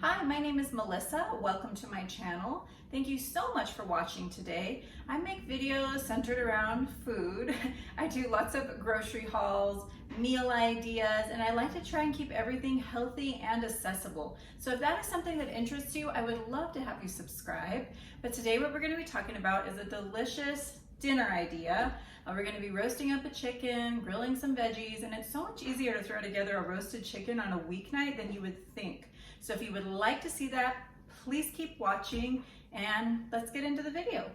Hi, my name is Melissa. Welcome to my channel. Thank you so much for watching today. I make videos centered around food. I do lots of grocery hauls, meal ideas, and I like to try and keep everything healthy and accessible. So if that is something that interests you, I would love to have you subscribe. But today what we're going to be talking about is a delicious dinner idea. We're going to be roasting up a chicken, grilling some veggies, and it's so much easier to throw together a roasted chicken on a weeknight than you would think. So if you would like to see that, please keep watching and let's get into the video.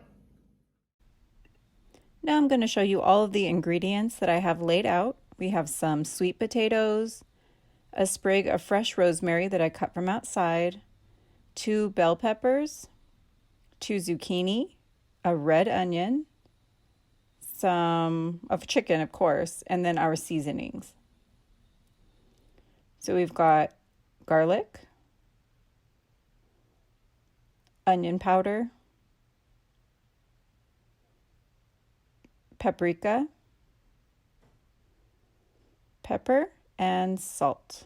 Now I'm going to show you all of the ingredients that I have laid out. We have some sweet potatoes, a sprig of fresh rosemary that I cut from outside, 2 bell peppers, 2 zucchini, a red onion, some of chicken, of course, and then our seasonings. So we've got garlic, onion powder, paprika, pepper, and salt.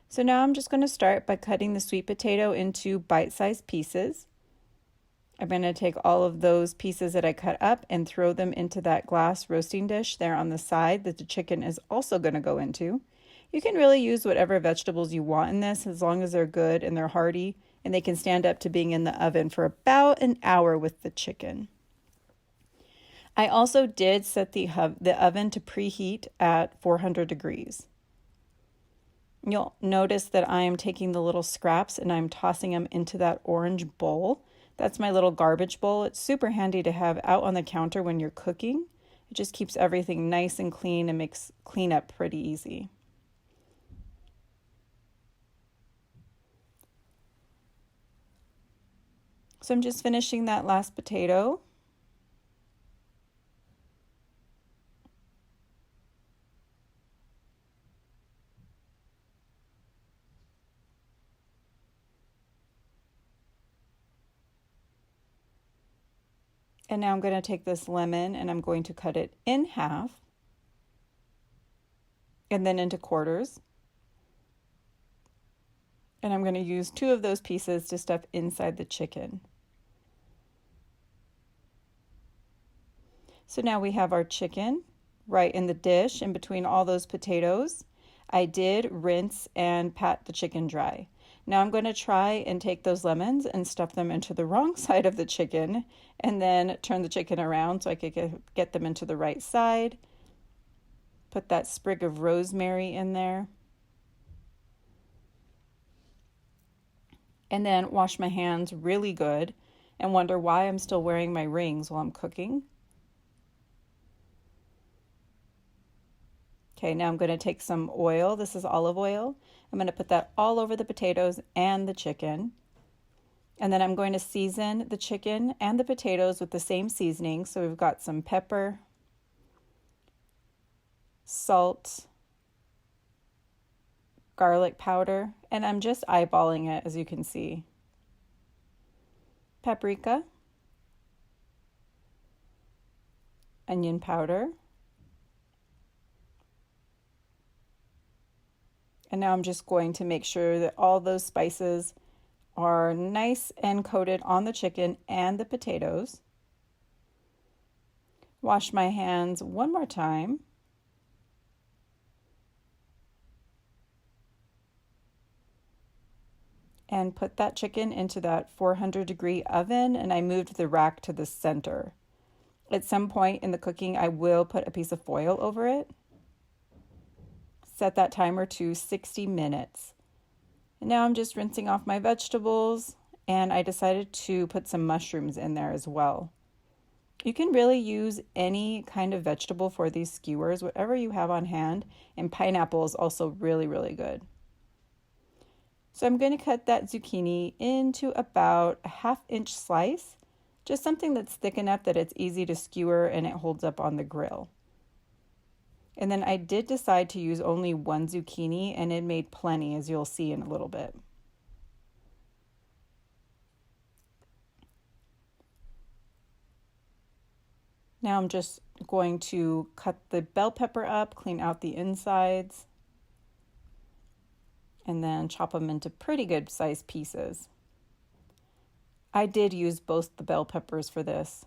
So now I'm just going to start by cutting the sweet potato into bite-sized pieces. I'm going to take all of those pieces that I cut up and throw them into that glass roasting dish there on the side that the chicken is also going to go into. You can really use whatever vegetables you want in this as long as they're good and they're hearty and they can stand up to being in the oven for about an hour with the chicken. I also did set the oven to preheat at 400 degrees. You'll notice that I am taking the little scraps and I'm tossing them into that orange bowl. That's my little garbage bowl. It's super handy to have out on the counter when you're cooking. It just keeps everything nice and clean and makes cleanup pretty easy. So I'm just finishing that last potato. And now I'm going to take this lemon and I'm going to cut it in half and then into quarters. And I'm going to use 2 of those pieces to stuff inside the chicken. So now we have our chicken right in the dish in between all those potatoes. I did rinse and pat the chicken dry. Now I'm going to try and take those lemons and stuff them into the wrong side of the chicken and then turn the chicken around so I could get them into the right side. Put that sprig of rosemary in there. And then wash my hands really good and wonder why I'm still wearing my rings while I'm cooking. Okay, now I'm going to take some oil. This is olive oil. I'm going to put that all over the potatoes and the chicken. And then I'm going to season the chicken and the potatoes with the same seasoning. So we've got some pepper, salt, garlic powder, and I'm just eyeballing it as you can see. Paprika, onion powder, and now I'm just going to make sure that all those spices are nice and coated on the chicken and the potatoes. Wash my hands one more time. And put that chicken into that 400-degree oven, and I moved the rack to the center. At some point in the cooking, I will put a piece of foil over it. Set that timer to 60 minutes. And now I'm just rinsing off my vegetables, and I decided to put some mushrooms in there as well. You can really use any kind of vegetable for these skewers, whatever you have on hand, and pineapple is also really, really good. So I'm going to cut that zucchini into about a 1/2-inch slice, just something that's thick enough that it's easy to skewer and it holds up on the grill. And then I did decide to use only 1 zucchini, and it made plenty, as you'll see in a little bit. Now I'm just going to cut the bell pepper up, clean out the insides. and then chop them into pretty good sized pieces. I did use both the bell peppers for this.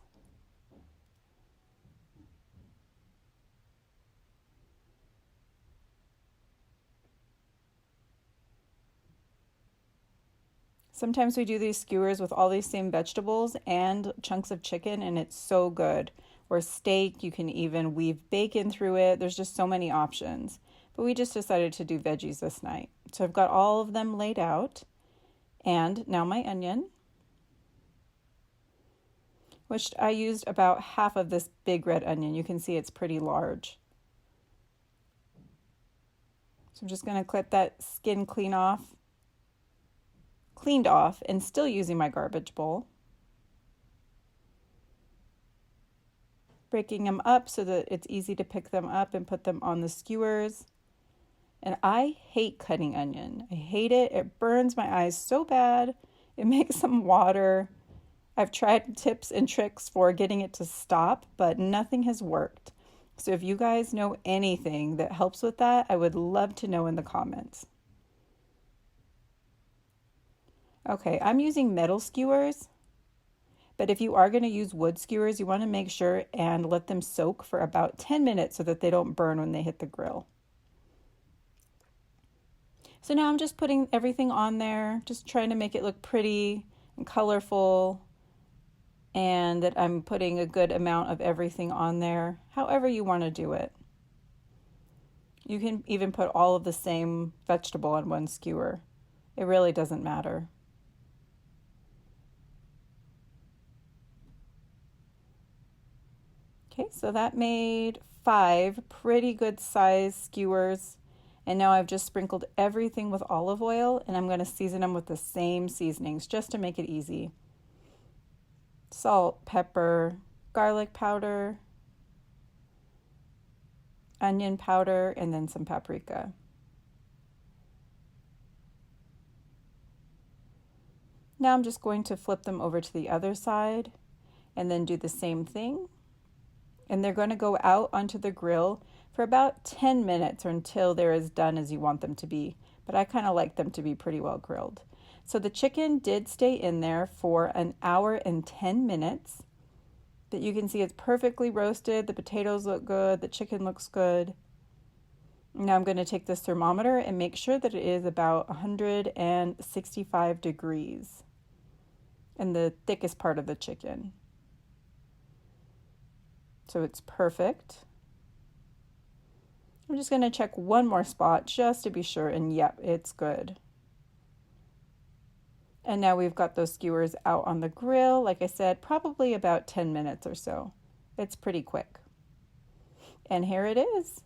Sometimes we do these skewers with all these same vegetables and chunks of chicken, and it's so good. Or steak, you can even weave bacon through it. There's just so many options. But we just decided to do veggies this night. So I've got all of them laid out. And now my onion, which I used about half of this big red onion. You can see it's pretty large. So I'm just going to clip that skin cleaned off, and still using my garbage bowl. Breaking them up so that it's easy to pick them up and put them on the skewers. And I hate cutting onion. I hate it. It burns my eyes so bad. It makes them water. I've tried tips and tricks for getting it to stop, but nothing has worked. So if you guys know anything that helps with that, I would love to know in the comments. Okay, I'm using metal skewers, but if you are going to use wood skewers, you want to make sure and let them soak for about 10 minutes so that they don't burn when they hit the grill. So now I'm just putting everything on there, just trying to make it look pretty and colorful, and that I'm putting a good amount of everything on there, however you want to do it. You can even put all of the same vegetable on one skewer. It really doesn't matter. Okay, so that made 5 pretty good sized skewers. And now I've just sprinkled everything with olive oil, and I'm going to season them with the same seasonings just to make it easy. Salt, pepper, garlic powder, onion powder, and then some paprika. Now I'm just going to flip them over to the other side and then do the same thing. And they're going to go out onto the grill for about 10 minutes or until they're as done as you want them to be. But I kind of like them to be pretty well grilled. So the chicken did stay in there for an hour and 10 minutes. But you can see it's perfectly roasted. The potatoes look good. The chicken looks good. Now I'm going to take this thermometer and make sure that it is about 165 degrees in the thickest part of the chicken. So it's perfect. I'm just going to check one more spot just to be sure, and yep, it's good. And now we've got those skewers out on the grill, like I said, probably about 10 minutes or so. It's pretty quick. And here it is.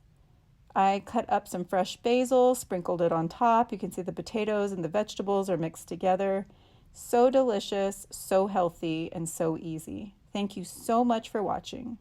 I cut up some fresh basil, sprinkled it on top. You can see the potatoes and the vegetables are mixed together. So delicious, so healthy, and so easy. Thank you so much for watching.